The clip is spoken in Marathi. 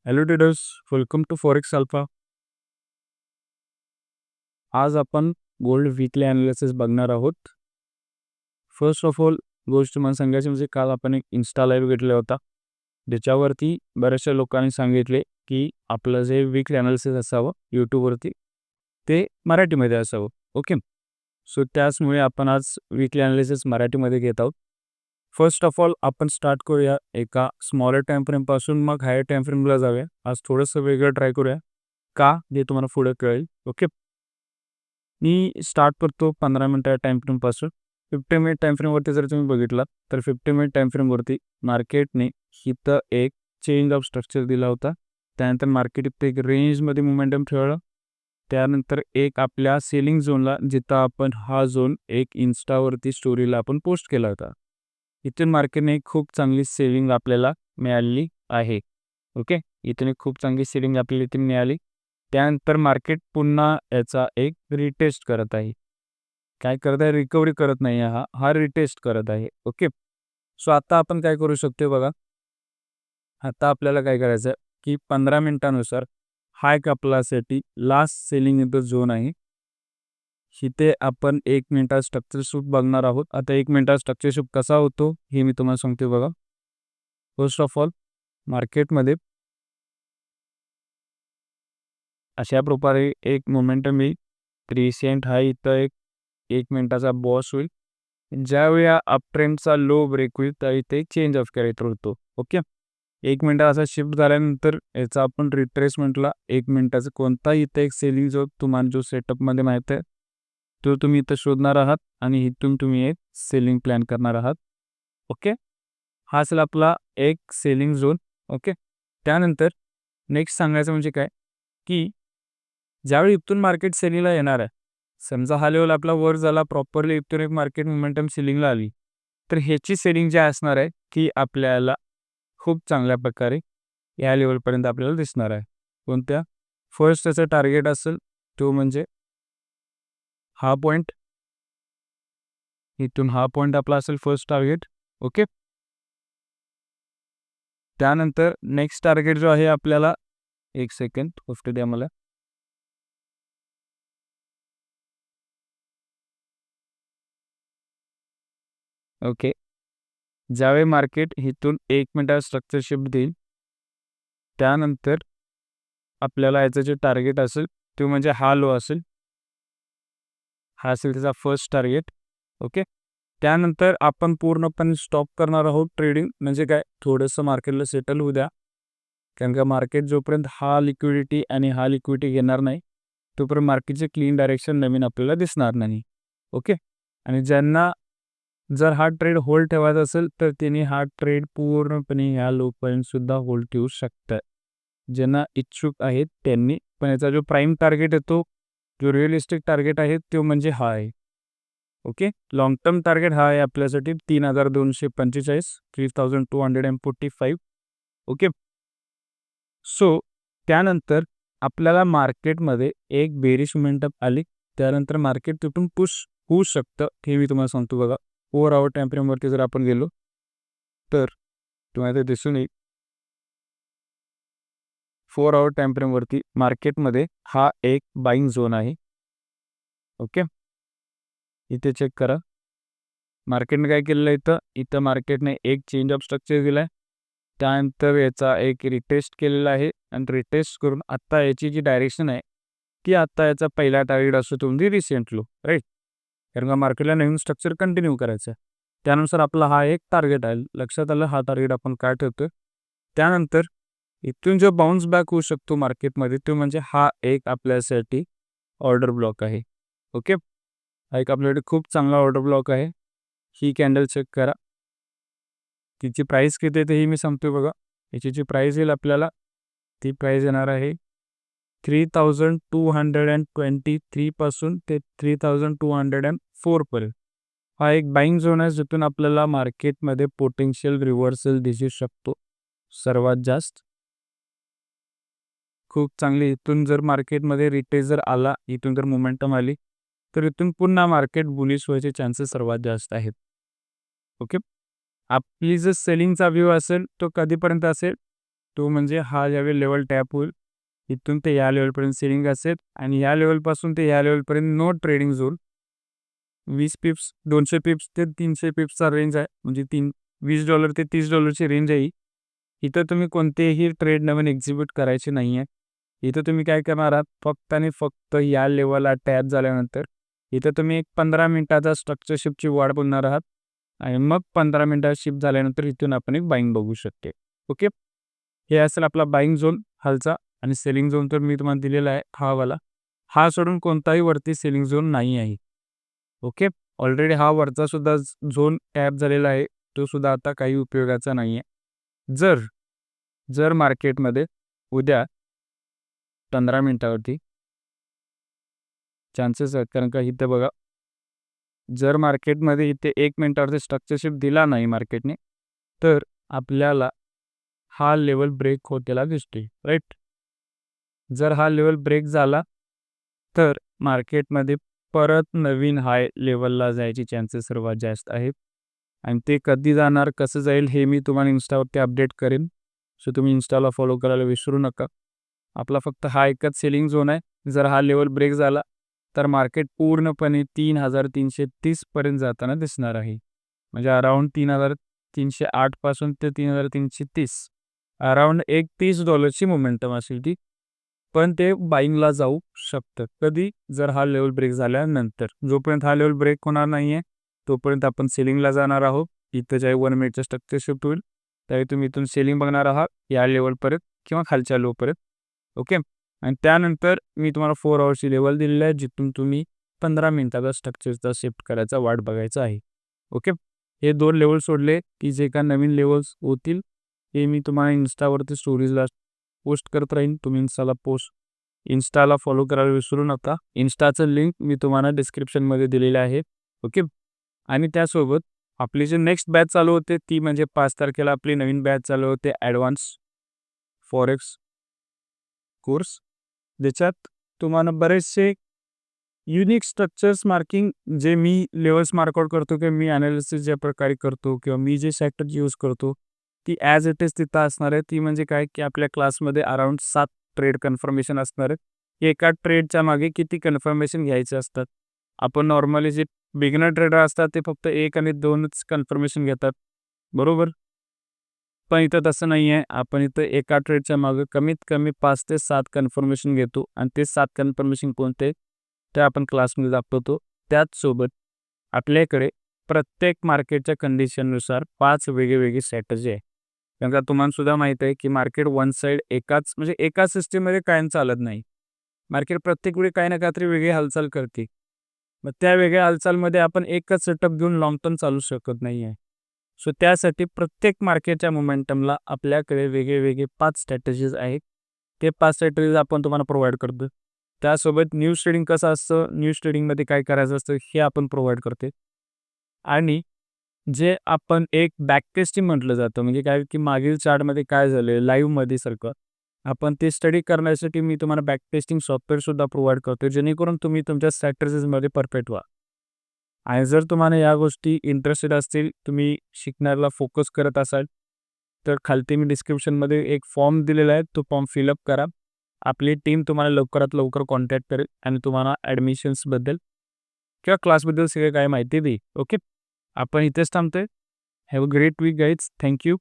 Hello traders, welcome to Forex Alpha. आज आपण गोल्ड वीकली ॲनालिसिस बघणार आहोत. फर्स्ट ऑफ ऑल गोष्ट तुम्हाला सांगायची म्हणजे काल आपण एक इन्स्टा लाईव्ह घेतला होता, ज्याच्यावरती बऱ्याचशा लोकांनी सांगितले की आपलं जे वीकली ॲनालिसिस असावं यूट्यूबवरती ते मराठीमध्ये असावं. ओके, सो त्याचमुळे आपण आज वीकली ॲनालिसिस मराठीमध्ये घेत आहोत. फर्स्ट ऑफ ऑल आपण स्टार्ट करूया एका स्मॉलर टाईम फ्रेमपासून, मग हायर टाईम फ्रेमला जाऊया. आज थोडंसं वेगळं ट्राय करूया का जे तुम्हाला पुढे कळेल. ओके, मी स्टार्ट करतो 15 मिनिटा टाईम फ्रेमपासून. 50 मिनिट टाईम फ्रेमवरती जर तुम्ही बघितलात तर 50 मिनिट टाईम फ्रेमवरती मार्केटने इथं एक चेंज ऑफ स्ट्रक्चर दिला होता. त्यानंतर मार्केट इथं एक रेंजमध्ये मोमेंटम ठेवलं. त्यानंतर एक आपल्या सेलिंग झोनला, जिथं आपण हा झोन एक इन्स्टावरती स्टोरीला आपण पोस्ट केला होता, इथून मार्केटने खूप चांगली सेलिंग आपल्याला मिळाली आहे. ओके, इथून एक खूप चांगली सेलिंग आपल्याला इथे मिळाली. त्यानंतर मार्केट पुन्हा याचा एक रिटेस्ट करत आहे. काय करत आहे? रिकव्हरी करत नाही आहे, हा रिटेस्ट करत आहे. ओके, सो आता आपण काय करू शकतो बघा. आता आपल्याला काय करायचं की 15 मिनिटानुसार हा एक आपल्यासाठी लास्ट सेलिंग इथं झोन आहे. इथे आपण 1 मिनिटात स्ट्रक्चर शूट बघणार आहोत. आता 1 मिनिटात स्ट्रक्चर शूट कसा होतो हे मी तुम्हाला सांगतो बघा. फर्स्ट ऑफ ऑल मार्केटमध्ये अशा प्रकारे एक मोमेंटम येईल. रिसेंट हा इथं एक मिनिटाचा बॉस होईल. ज्यावेळी अप ट्रेंडचा लो ब्रेक होईल त्या इथे चेंज ऑफ कॅरेक्टर होतो. ओके, 1 मिनिटा असा शिफ्ट झाल्यानंतर याचा आपण रिट्रेसमेंटला 1 मिनिटाचा कोणताही इथे एक सेलिंग जो तुम्हाला जो सेटअपमध्ये माहीत आहे तो तुम्ही इथं शोधणार आहात आणि इथून तुम्ही एक सेलिंग प्लॅन करणार आहात. ओके, हा असेल आपला एक सेलिंग झोन. ओके, त्यानंतर नेक्स्ट सांगायचं म्हणजे काय की ज्यावेळी इथून मार्केट सेलिंगला येणार आहे, समजा हा लेवल आपला वर झाला प्रॉपरली, इथून एक मार्केट मोमेंटम सेलिंगला आली, तर ह्याची सेलिंग जी असणार आहे की आपल्याला खूप चांगल्या प्रकारे या लेवलपर्यंत आपल्याला दिसणार आहे. कोणत्या? फर्स्ट त्याचं टार्गेट असेल तो म्हणजे हा पॉईंट. इथून हा पॉईंट आपला असेल फर्स्ट टार्गेट. ओके, त्यानंतर नेक्स्ट टार्गेट जो आहे आपल्याला, एक सेकंड गोष्ट द्या मला. ओके, ज्यावेळी मार्केट इथून 1 मिनिटात स्ट्रक्चर शिफ्ट देईल त्यानंतर आपल्याला याचं जे टार्गेट असेल तो म्हणजे हा लो असेल. हा असेल त्याचा फर्स्ट टार्गेट. ओके, त्यानंतर आपण पूर्णपणे स्टॉप करणार आहोत ट्रेडिंग. म्हणजे काय, थोडंसं मार्केटला सेटल होऊ द्या. कारण का मार्केट जोपर्यंत हा लिक्विडिटी घेणार नाही तोपर्यंत मार्केटचे क्लीन डायरेक्शन नवीन आपल्याला दिसणार नाही. ओके, आणि ज्यांना जर हा ट्रेड होल्ड ठेवायचा असेल तर त्यांनी हा ट्रेड पूर्णपणे ह्या लोपर्यंत सुद्धा होल्ड ठेवू शकतात. ज्यांना इच्छुक आहेत त्यांनी. पण याचा जो प्राईम टार्गेट येतो, जो रिअलिस्टिक टार्गेट आहे तो म्हणजे हा आहे. ओके, लॉंग टर्म टार्गेट हा आहे आपल्यासाठी 3245, 3245. ओके, सो त्यानंतर आपल्याला मार्केटमध्ये एक बेरिश मोमेंटम आली, त्यानंतर मार्केट तिथून पुश होऊ शकतं हे मी तुम्हाला सांगतो बघा. 4 आवर टाईम फ्रेमवरती जर आपण गेलो तर तुम्हाला दिसून येईल 4 आवर टाईम फ्रेमवरती मार्केटमध्ये हा एक बाईंग झोन आहे. ओके, इथे चेक करा मार्केटने काय केलेलं आहे. इथं मार्केटने एक चेंज ऑफ स्ट्रक्चर दिला आहे. त्यानंतर याचा एक रिटेस्ट केलेला आहे आणि रिटेस्ट करून आत्ता याची जी डायरेक्शन आहे की आत्ता याचा पहिला टार्गेट असतो तुमची रिसेंट लो, राईट. कारण का मार्केटला नवीन स्ट्रक्चर कंटिन्यू करायचं आहे. त्यानुसार आपला हा एक टार्गेट आहे. लक्षात आलं हा टार्गेट आपण काय ठेवतो. त्यानंतर इथून जो बाउन्स बॅक होऊ शकतो मार्केटमध्ये तो म्हणजे हा एक आपल्यासाठी ऑर्डर ब्लॉक आहे. ओके, हा एक आपल्याकडे खूप चांगला ऑर्डर ब्लॉक आहे. ही कॅन्डल चेक करा, तिची प्राईस किती आहे तेही मी सांगतो बघा. याची जी प्राईस येईल आपल्याला ती प्राईस येणार आहे 3223 पासून ते 3204 पर्यंत. हा एक बाईंग झोन आहे जिथून आपल्याला मार्केटमध्ये पोटेन्शियल रिव्हर्सल दिसू शकतो सर्वात जास्त. खूप चांगली इथून जर मार्केटमध्ये रिटेस्ट जर आला, इथून जर मोमेंटम आली तर इथून पुन्हा मार्केट बुलिश व्हायचे चान्सेस सर्वात जास्त आहेत. ओके, आपली जर सेलिंगचा व्ह्यू असेल तो कधीपर्यंत असेल, तो म्हणजे हा ज्यावेळी लेवल टॅप होईल, इथून ते या लेवलपर्यंत सेलिंग असेल आणि या लेवलपासून ते या लेवलपर्यंत no trading zone. 20 pips, 200 pips ते 300 पिप्सचा रेंज आहे. म्हणजे $20 ते $30ची रेंज आहे. इथं तुम्ही कोणतेही ट्रेड नवीन एक्झिक्यूट करायचे नाही आहे. इथं तुम्ही काय करणार आहात, फक्त आणि फक्त या लेवलला टॅप झाल्यानंतर इथं तुम्ही एक 15 मिनिटाचा स्ट्रक्चर शिफ्टची वाट बघणार आहात आणि मग 15 मिनिटात शिफ्ट झाल्यानंतर इथून आपण एक बाईंग बघू शकते. ओके, हे असेल आपला बाईंग झोन खालचा. आणि सेलिंग झोन तर मी तुम्हाला दिलेला आहे हा वाला. हा सोडून कोणताही वरती सेलिंग झोन नाही आहे. ओके, ऑलरेडी हा वरचा सुद्धा झोन टॅप झालेला आहे, तो सुद्धा आता काही उपयोगाचा नाही आहे. जर मार्केटमध्ये उद्या 15 मिनिटावरती चान्सेस आहेत, कारण का इथे बघा, जर मार्केटमध्ये इथे 1 मिनिटावरती स्ट्रक्चर शिफ्ट दिला नाही मार्केटने, तर आपल्याला हा लेवल ब्रेक होतेला दिसतोय, राईट. जर हा लेवल ब्रेक झाला तर मार्केटमध्ये परत नवीन हाय लेवलला जायची चान्सेस सर्वात जास्त आहेत. आणि ते कधी जाणार, कसं जाईल हे मी तुम्हाला इन्स्टावरती अपडेट करेन. सो तुम्ही इन्स्टाला फॉलो करायला विसरू नका. आपला फक्त हा एकच सेलिंग झोन आहे. जर हा लेवल ब्रेक झाला तर मार्केट पूर्णपणे 3330 पर्यंत जाताना दिसणार आहे. म्हणजे अराउंड 3308 पासून ते 3330 अराउंड एक $30ची मोमेंटम असेल ती. पण ते बाईंगला जाऊ शकतं कधी, जर हा लेवल ब्रेक झाल्यानंतर. जोपर्यंत हा लेवल ब्रेक होणार नाही आहे तोपर्यंत आपण सेलिंगला जाणार आहोत. इथं ज्यावेळी 1 मिनिटचं स्ट्रक्चर शिफ्ट होईल त्यावेळी तुम्ही इथून सेलिंग बघणार आहात या लेवलपर्यंत किंवा खालच्या लोपर्यंत. ओके, आणि त्यानंतर मी तुम्हाला 4 आवर्सची लेवल दिलेली आहे, जिथून तुम्ही 15 मिनिटाचा स्ट्रक्चरचा शिफ्ट करायचा वाट बघायचा आहे. ओके, हे 2 लेवल सोडले की जे का नवीन लेवल्स होतील हे मी तुम्हाला इन्स्टावरती स्टोरीजला पोस्ट करत राहीन. तुम्ही इन्स्टाला फॉलो करायला विसरू नका. इन्स्टाचं लिंक मी तुम्हाला डिस्क्रिप्शनमध्ये दिलेलं आहे. ओके, आणि त्यासोबत आपली जे नेक्स्ट बॅच चालू होते ती म्हणजे 5 तारखेला आपली नवीन बॅच चालू होते ॲडव्हान्स फॉरेक्स कोर्स, ज्याच्यात तुम्हाला बरेचसे युनिक स्ट्रक्चर्स मार्किंग जे मी लेवल्स मार्कआउट करतो किंवा मी ॲनालिसिस ज्या प्रकारे करतो किंवा मी जे सेक्टर यूज करतो ती ॲज इट इज तिथं असणार आहे. ती म्हणजे काय की आपल्या क्लासमध्ये अराउंड 7 ट्रेड कन्फर्मेशन असणार आहेत. एका ट्रेडच्या मागे किती कन्फर्मेशन घ्यायचे असतात. आपण नॉर्मली जे बिगिनर ट्रेडर असतात ते फक्त 1 आणि 2च कन्फर्मेशन घेतात, बरोबर. पण इथं तसं नाही आहे. आपण इथं एका ट्रेडच्या मागे कमीत कमी 5 ते 7 कन्फर्मेशन घेतो आणि ते 7 कन्फर्मेशन कोणते ते आपण क्लासमध्ये दाखवतो. त्याचसोबत आपल्याकडे प्रत्येक मार्केटच्या कंडिशननुसार 5 वेगवेगळी स्ट्रॅटजी आहे. कारण का तुम्हाला सुद्धा माहीत आहे की मार्केट वन साईड एकाच सिस्टीममध्ये कायम चालत नाही. मार्केट प्रत्येक वेळी काही ना काहीतरी वेगळी हालचाल करते. मग त्या वेगळ्या हालचालमध्ये आपण एकच सेटअप घेऊन लाँग टर्म चालू शकत नाही आहे. सो त्यासाठी प्रत्येक मार्केटच्या मोमेंटमला आपल्याकडे वेगळे 5 स्ट्रॅटेजीज आहेत. ते 5 स्ट्रॅटेजीज आपण तुम्हाला प्रोव्हाइड करतो. त्यासोबत न्यूज ट्रेडिंग कसं असतं, न्यूज ट्रेडिंगमध्ये काय करायचं असतं हे आपण प्रोव्हाइड करते. आणि जे आपण एक बॅक टेस्टिंग म्हटलं जातं, म्हणजे काय की मागील चार्टमध्ये काय झालं लाईव्हमध्ये सारखं, आपण ते स्टडी करण्यासाठी मी तुम्हाला बॅक टेस्टिंग सॉफ्टवेअरसुद्धा प्रोव्हाइड करतो, जेणेकरून तुम्ही तुमच्या स्ट्रॅटेजीजमध्ये परफेक्ट व्हा. आणि जर तुम्हाला या गोष्टी इंटरेस्टेड असतील, तुम्ही शिकण्याला फोकस करत असाल, तर खालती मी डिस्क्रिप्शनमध्ये एक फॉर्म दिलेला आहे, तो फॉर्म फिलअप करा. आपली टीम तुम्हाला लवकरात लवकर कॉन्टॅक्ट करेल आणि तुम्हाला ॲडमिशन्सबद्दल किंवा क्लासबद्दल सगळी काही माहिती देईल. ओके, आपण इथेच थांबतोय. Have a great week guys. Thank you.